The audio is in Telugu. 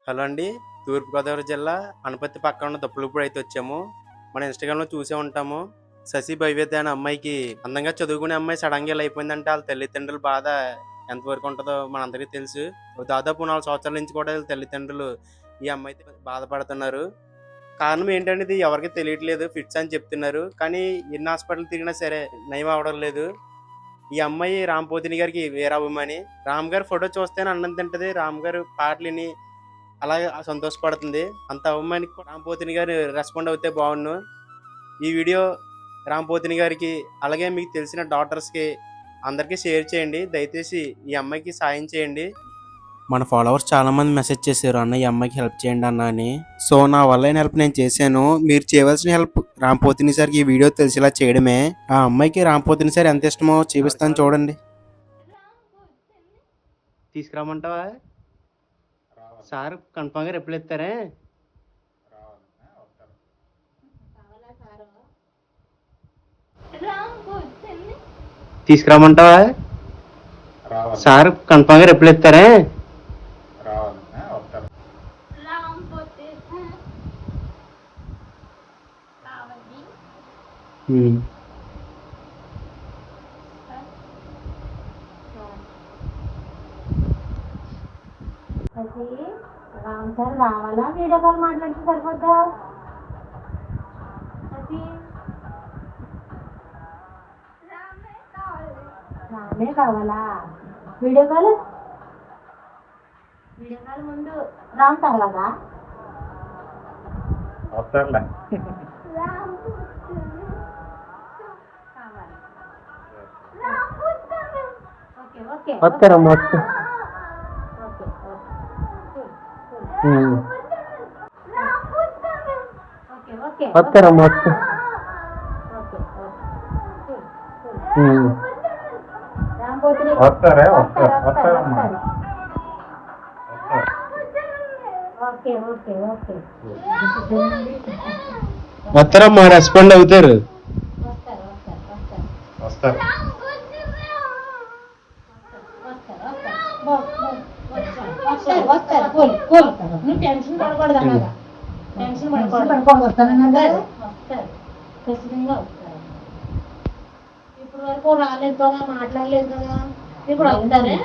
హలో అండి. తూర్పుగోదావరి జిల్లా అనపత్తి పక్కన ఉన్న దప్పులపూడి అయితే వచ్చాము. మన ఇన్‌స్టాగ్రామ్‌లో చూసే ఉంటాము. శశి భవ్యత అనే అమ్మాయికి అందంగా చదువుకునే అమ్మాయి సడెన్‌గా ఇలా అయిపోయిందంటే ఆళ్ళ తల్లిదండ్రుల బాధ ఎంతవరకు ఉంటదో మనందరికీ తెలుసు. దాదాపు 4 సంవత్సరాల నుంచి కూడా ఈళ్ళ తల్లిదండ్రులు ఈ అమ్మాయితో బాధపడుతున్నారు. కారణం ఏంటనేది ఎవరికీ తెలియట్లేదు. ఫిట్స్ అని చెప్తున్నారు. కానీ ఎన్ని హాస్పిటల్‌లు తిరిగినా సరే నయం అవ్వడం లేదు. ఈ అమ్మాయి రామ్ పోతిని గారికి వీరాభిమాని. రామ్ గారి ఫోటో చూస్తేనే అన్నం తింటది. రామ్ గారు పాటలిని అలాగే సంతోషపడుతుంది. అంత అభిమానికి కూడా రామ్ పోతిని గారు రెస్పాండ్ అవుతే బావున్ను. ఈ వీడియో రామ్ పోతిని గారికి, అలాగే మీకు తెలిసిన డాటర్స్‌కి అందరికి షేర్ చేయండి. దయచేసి ఈ అమ్మాయికి సాయం చేయండి. మన ఫాలోవర్స్ చాలామంది మెసేజ్ చేశారు, అన్న ఈ అమ్మాయికి హెల్ప్ చేయండి అన్న అని. సో నా వల్లైన హెల్ప్ నేను చేశాను. మీరు చేయవలసిన హెల్ప్ రామ్ పోతిని సార్‌కి ఈ వీడియో తెలిసేలా చేయడమే. ఆ అమ్మాయికి రామ్ పోతిని సార్ ఎంత ఇష్టమో చూపిస్తాను చూడండి. తీసుకురమ్మంటావా? సార్ కన్ఫర్మ్‌గా రిప్లై ఇస్తారే? తీసుకురమ్మంటావా? సార్ కన్ఫర్మ్‌గా రిప్లై ఇస్తారే? రామ్ సార్ రావాలా? వీడియో కాల్ మాట్లాడితే సరిపోద్దా? రామే కావాలా? వీడియో కాల్ ముందు రామ్ తర్వాత వస్తారులే. వస్తారమ్మా వస్తా. వస్తారమ్మా వస్తా. వస్తారా? వస్తారమ్మా. వస్తారమ్మా, రెస్పాండ్ అవుతారు. వస్తారు. నువ్వు టెన్షన్ పడకూడదు అన్నదా? టెన్షన్ పడకూడదు. వస్తానన్నా ఖచ్చితంగా వస్తారు. ఇప్పుడు వరకు రాలేదు కదా, మాట్లాడలేదు కదా, ఇప్పుడు వస్తారే.